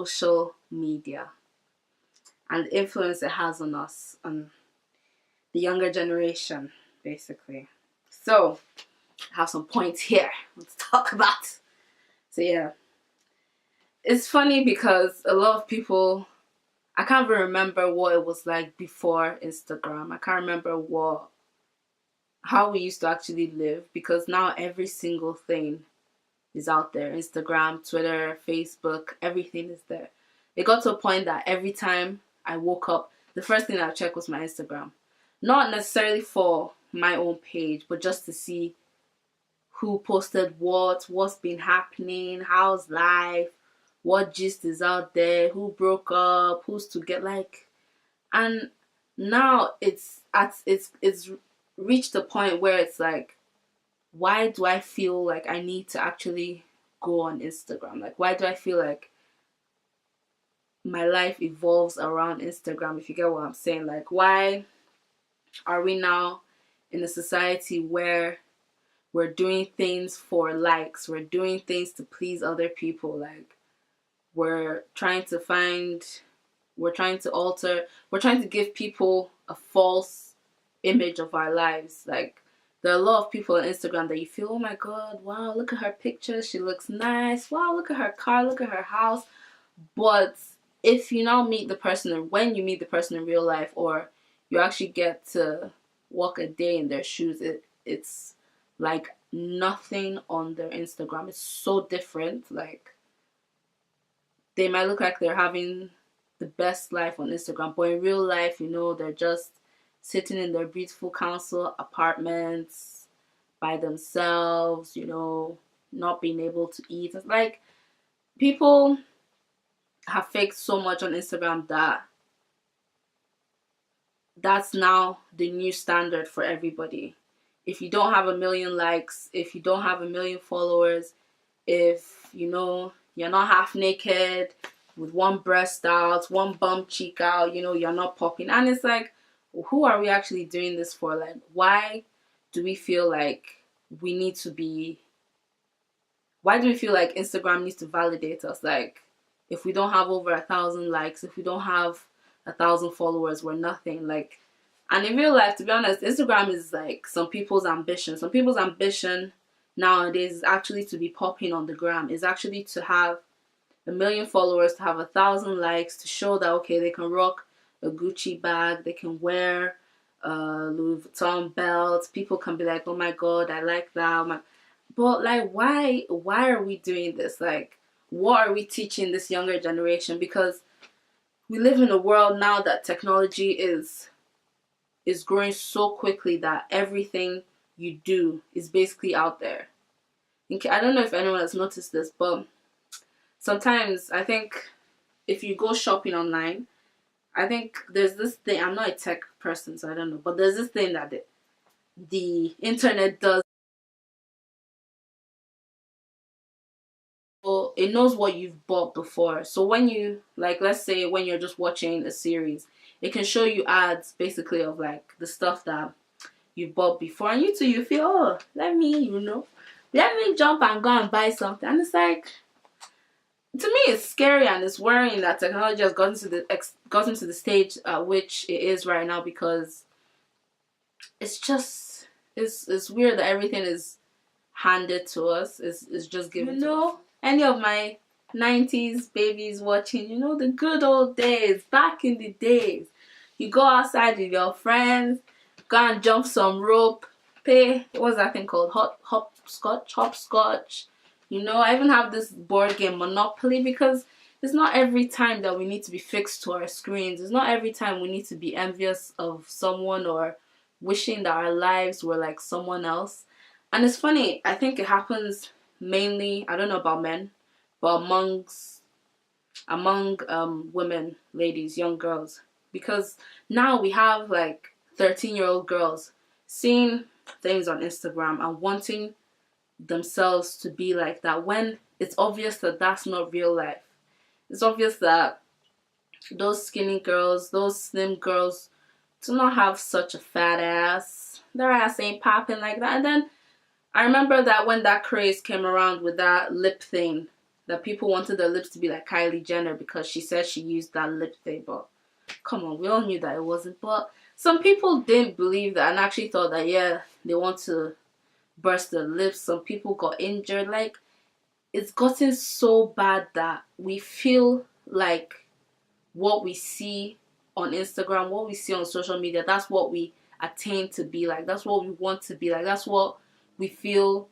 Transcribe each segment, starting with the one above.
social media and the influence it has on us, on the younger generation, basically. So, I have some points here. Let's talk about. So yeah, it's funny because a lot of people, I can't even remember what it was like before Instagram. I can't remember how we used to actually live, because now every single thing is out there. Instagram, Twitter, Facebook, everything is there. It got to a point that every time I woke up, the first thing I would check was my Instagram. Not necessarily for my own page, but just to see who posted what's been happening, how's life, what gist is out there, who broke up, who's to get like. And now it's reached a point where it's like, why do I feel like I need to actually go on Instagram? Like, why do I feel like my life evolves around Instagram, if you get what I'm saying? Like, why are we now in a society where we're doing things for likes, we're doing things to please other people, like we're trying to give people a false image of our lives. Like, there are a lot of people on Instagram that you feel, oh my god, wow, look at her pictures, she looks nice, wow, look at her car, look at her house. But if you now meet the person, or when you meet the person in real life, or you actually get to walk a day in their shoes, it's like nothing on their Instagram. It's so different. Like, they might look like they're having the best life on Instagram, but in real life, they're just sitting in their beautiful council apartments by themselves, not being able to eat. It's like, people have faked so much on Instagram that that's now the new standard for everybody. If you don't have 1 million likes, if you don't have 1 million followers, if you're not half naked with one breast out, one bum cheek out, you're not popping. And it's like, who are we actually doing this for? Like, why do we feel like Instagram needs to validate us? Like, if we don't have over 1,000 likes, if we don't have 1,000 followers, we're nothing. Like, and in real life, to be honest, Instagram is like some people's ambition. Some people's ambition nowadays is actually to be popping on the gram, is actually to have 1 million followers, to have 1,000 likes, to show that, okay, they can rock a Gucci bag, they can wear a Louis Vuitton belt. People can be like, oh my god, I like that. But like, why are we doing this? Like, what are we teaching this younger generation? Because we live in a world now that technology is growing so quickly that everything you do is basically out there. I don't know if anyone has noticed this, but sometimes I think if you go shopping online, I think there's this thing, I'm not a tech person, so I don't know, but there's this thing that the internet does. It knows what you've bought before. So when you, like, let's say when you're just watching a series, it can show you ads basically of like the stuff that you've bought before, and you feel, oh, let me jump and go and buy something. And it's like, to me, it's scary and it's worrying that technology has gotten to the stage at which it is right now, because it's weird that everything is handed to us. It's just given to us. Any of my 90s babies watching, the good old days, back in the days. You go outside with your friends, go and jump some rope, pay, what's that thing called? Hopscotch. I even have this board game, Monopoly, because it's not every time that we need to be fixed to our screens. It's not every time we need to be envious of someone or wishing that our lives were like someone else. And it's funny, I think it happens mainly, I don't know about men, but among women, ladies, young girls. Because now we have like 13-year-old girls seeing things on Instagram and wanting themselves to be like that, when it's obvious that that's not real life. It's obvious that those skinny girls, those slim girls do not have such a fat ass. Their ass ain't popping like that. And then I remember that when that craze came around with that lip thing, that people wanted their lips to be like Kylie Jenner because she said she used that lipstick. But come on, we all knew that it wasn't. But some people didn't believe that and actually thought that, yeah, they want to burst their lips. Some people got injured. Like, it's gotten so bad that we feel like what we see on Instagram, what we see on social media, that's what we attain to be like. That's what we want to be like. That's what we feel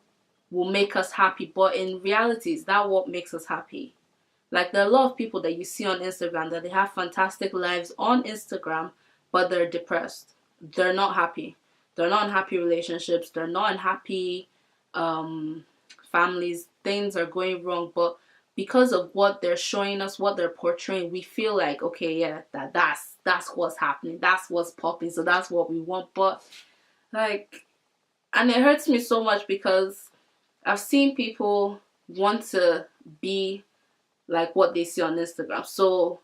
will make us happy. But in reality, is that what makes us happy? Like, there are a lot of people that you see on Instagram that they have fantastic lives on Instagram, but they're depressed. They're not happy. They're not in happy relationships. They're not in happy families. Things are going wrong, but because of what they're showing us, what they're portraying, we feel like, okay, yeah, that's what's happening. That's what's popping. So that's what we want. But like, and it hurts me so much because I've seen people want to be like what they see on Instagram. So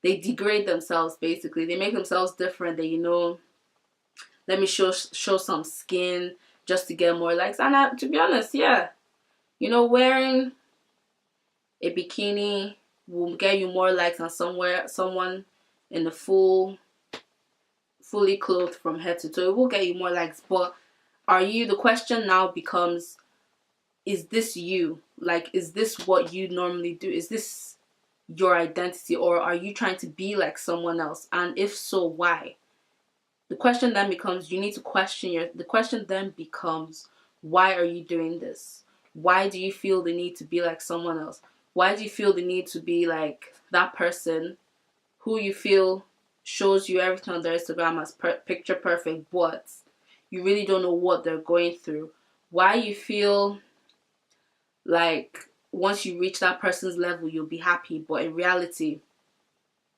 they degrade themselves basically. They make themselves different. They, let me show some skin just to get more likes. And to be honest, yeah, wearing a bikini will get you more likes than someone in the fully clothed from head to toe. It will get you more likes. But the question now becomes, is this you? Like, is this what you normally do? Is this your identity, or are you trying to be like someone else? And if so, why? The question then becomes, you need to question the question then becomes, why are you doing this? Why do you feel the need to be like someone else? Why do you feel the need to be like that person who you feel shows you everything on their Instagram as picture perfect, but you really don't know what they're going through? Why you feel like once you reach that person's level, you'll be happy, but in reality,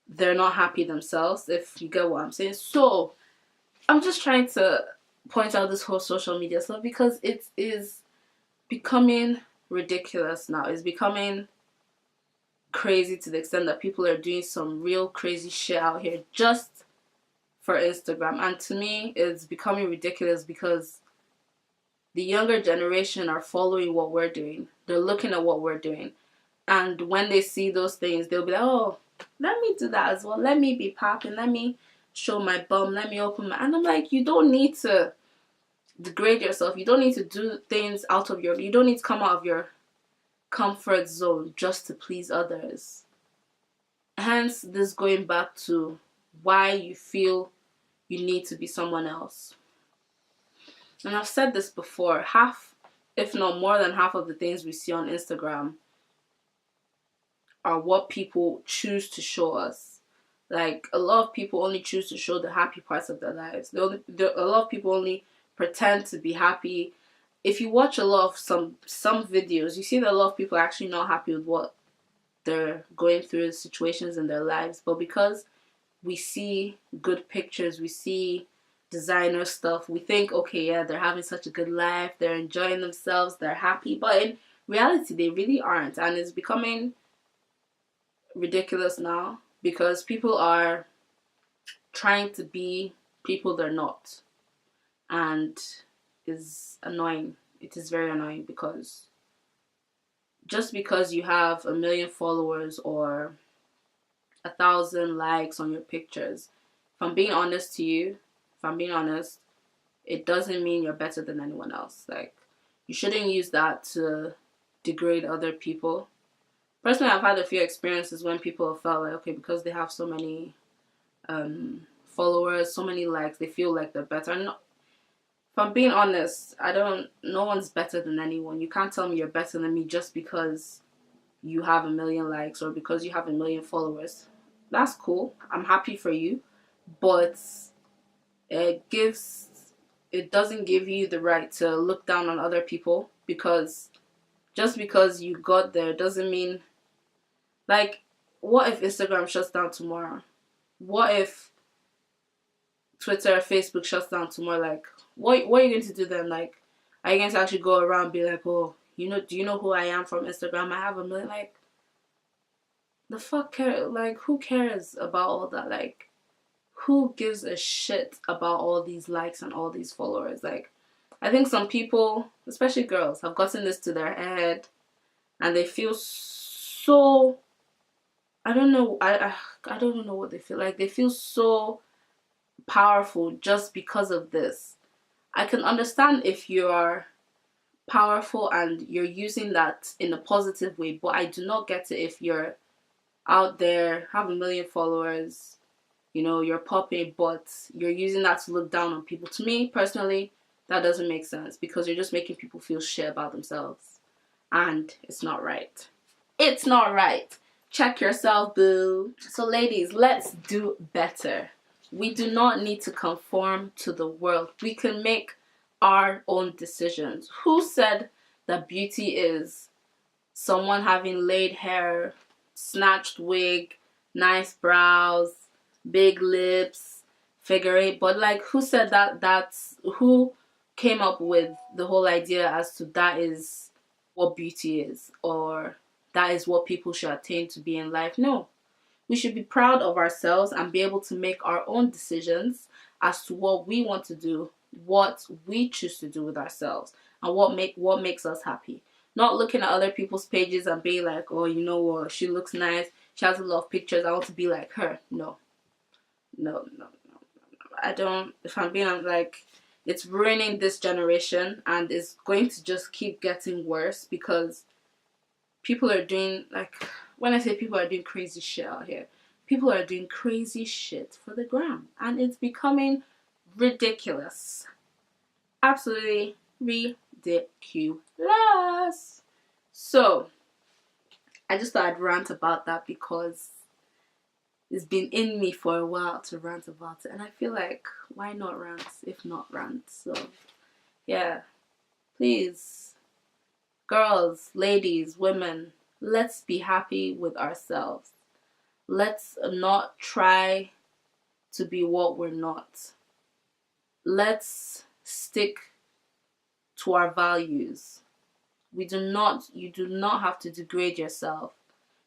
they're not happy themselves, if you get what I'm saying. So, I'm just trying to point out this whole social media stuff because it is becoming ridiculous now. It's becoming crazy to the extent that people are doing some real crazy shit out here just for Instagram. And to me, it's becoming ridiculous because the younger generation are following what we're doing. They're looking at what we're doing. And when they see those things, they'll be like, oh, let me do that as well. Let me be popping. Let me show my bum. Let me open my... And I'm like, you don't need to degrade yourself. You don't need to do things you don't need to come out of your comfort zone just to please others. Hence, this going back to why you feel you need to be someone else. And I've said this before, half, if not more than half of the things we see on Instagram are what people choose to show us. Like, a lot of people only choose to show the happy parts of their lives. A lot of people only pretend to be happy. If you watch a lot of some videos, you see that a lot of people are actually not happy with what they're going through, situations in their lives. But because we see good pictures, we see designer stuff, we think, okay, yeah, they're having such a good life, they're enjoying themselves, they're happy. But in reality, they really aren't. And it's becoming ridiculous now because people are trying to be people they're not. And it's annoying. It is very annoying because just because you have 1 million followers or 1,000 likes on your pictures, if I'm being honest, it doesn't mean you're better than anyone else. Like, you shouldn't use that to degrade other people. Personally, I've had a few experiences when people have felt like, okay, because they have so many followers, so many likes, they feel like they're better. And if I'm being honest, no one's better than anyone. You can't tell me you're better than me just because you have 1 million likes or because you have 1 million followers. That's cool. I'm happy for you. But it doesn't give you the right to look down on other people, because just because you got there doesn't mean, like, what if Instagram shuts down tomorrow? What if Twitter or Facebook shuts down tomorrow? Like, what are you going to do then? Like, are you going to actually go around and be like, oh, do you know who I am from Instagram? I have 1 million. Like, the fuck like, who cares about all that? Like, who gives a shit about all these likes and all these followers? Like, I think some people, especially girls, have gotten this to their head and they feel so, I don't know, I don't know what they feel like. They feel so powerful just because of this. I can understand if you are powerful and you're using that in a positive way, but I do not get it if you're out there, have a million followers, you know, you're popping, but you're using that to look down on people. To me, personally, that doesn't make sense because you're just making people feel shit about themselves. And it's not right. It's not right. Check yourself, boo. So ladies, let's do better. We do not need to conform to the world. We can make our own decisions. Who said that beauty is someone having laid hair, snatched wig, nice brows, big lips, figure eight? But like, who said that? Who came up with the whole idea as to that is what beauty is, or that is what people should attain to be in life? No. We should be proud of ourselves and be able to make our own decisions as to what we want to do, what we choose to do with ourselves, and what makes us happy. Not looking at other people's pages and being like, oh, you know what, she looks nice, she has a lot of pictures, I want to be like her. No. I don't, if I'm being like, it's ruining this generation and it's going to just keep getting worse because people are doing, like, when I say people are doing crazy shit out here, people are doing crazy shit for the gram. And it's becoming ridiculous. Absolutely ridiculous. So, I just thought I'd rant about that because it's been in me for a while to rant about it. And I feel like, why not rant if not rant? So, yeah. Please, girls, ladies, women, let's be happy with ourselves. Let's not try to be what we're not. Let's stick to our values. You do not have to degrade yourself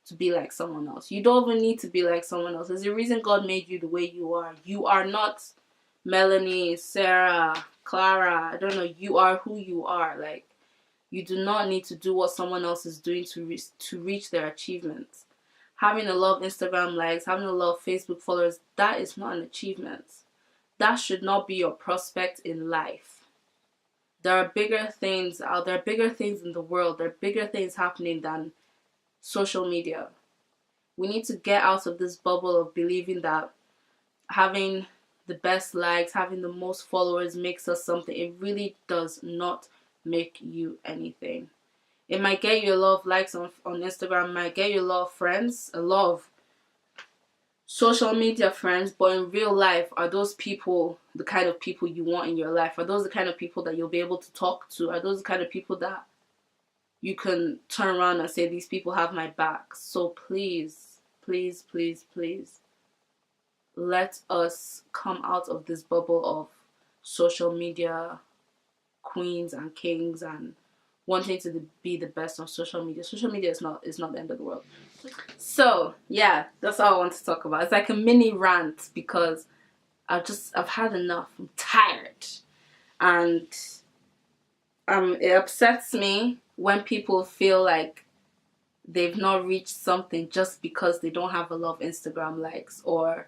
to be like someone else. You don't even need to be like someone else. There's a reason God made you the way you are. You are not Melanie, Sarah, Clara. I don't know. You are who you are. Like, you do not need to do what someone else is doing to reach their achievements. Having a lot of Instagram likes, having a lot of Facebook followers, that is not an achievement. That should not be your prospect in life. There are bigger things out there, bigger things in the world. There are bigger things happening than social media. We need to get out of this bubble of believing that having the best likes, having the most followers makes us something. It really does not make you anything. It might get you a lot of likes on Instagram, might get you a lot of friends, a lot of social media friends, but in real life, are those people the kind of people you want in your life? Are those the kind of people that you'll be able to talk to? Are those the kind of people that you can turn around and say, these people have my back? So please, please, please, please, let us come out of this bubble of social media queens and kings and wanting to be the best on social media. Social media is not the end of the world. So yeah, that's all I want to talk about. It's like a mini rant because I've had enough. I'm tired, and it upsets me when people feel like they've not reached something just because they don't have a lot of Instagram likes, or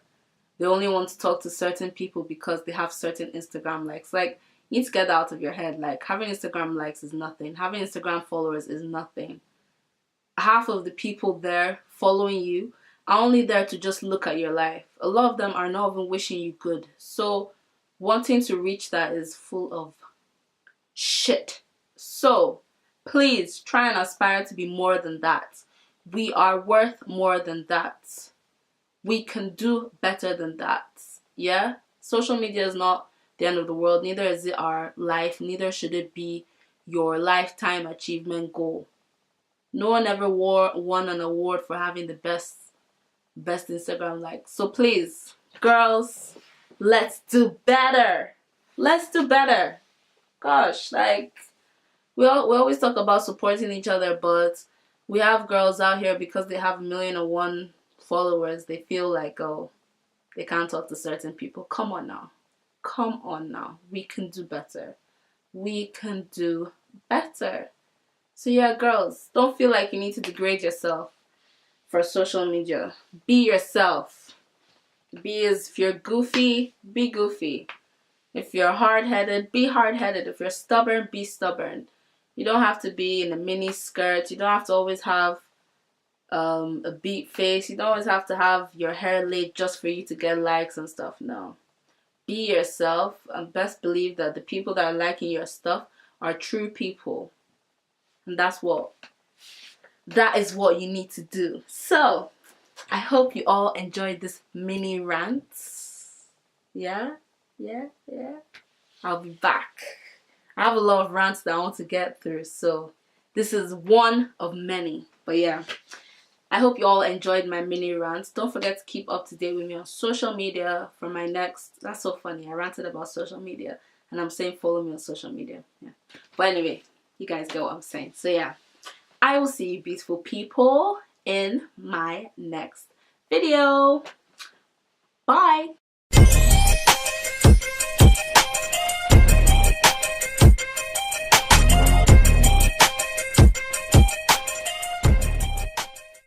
they only want to talk to certain people because they have certain Instagram likes. Like, you need to get that out of your head. Like, having Instagram likes is nothing. Having Instagram followers is nothing. Half of the people there following you are only there to just look at your life. A lot of them are not even wishing you good. So wanting to reach that is full of shit. So please try and aspire to be more than that. We are worth more than that. We can do better than that. Yeah? Social media is not the end of the world. Neither is it our life. Neither should it be your lifetime achievement goal. No one ever won an award for having the best Instagram likes. So please, girls, let's do better. Let's do better. Gosh, like, we always talk about supporting each other, but we have girls out here, because they have 1,000,001 followers, they feel like, oh, they can't talk to certain people. Come on now. Come on now. We can do better. We can do better. So yeah, girls, don't feel like you need to degrade yourself for social media. Be yourself. If you're goofy, be goofy. If you're hard-headed, be hard-headed. If you're stubborn, be stubborn. You don't have to be in a mini skirt. You don't have to always have a beat face. You don't always have to have your hair laid just for you to get likes and stuff. No. Be yourself, and best believe that the people that are liking your stuff are true people. And that is what you need to do. So, I hope you all enjoyed this mini rant. Yeah. I'll be back. I have a lot of rants that I want to get through, so this is one of many. But yeah, I hope you all enjoyed my mini rants. Don't forget to keep up to date with me on social media for my next... That's so funny. I ranted about social media, and I'm saying follow me on social media. Yeah. But anyway, you guys get what I'm saying. So yeah, I will see you beautiful people in my next video.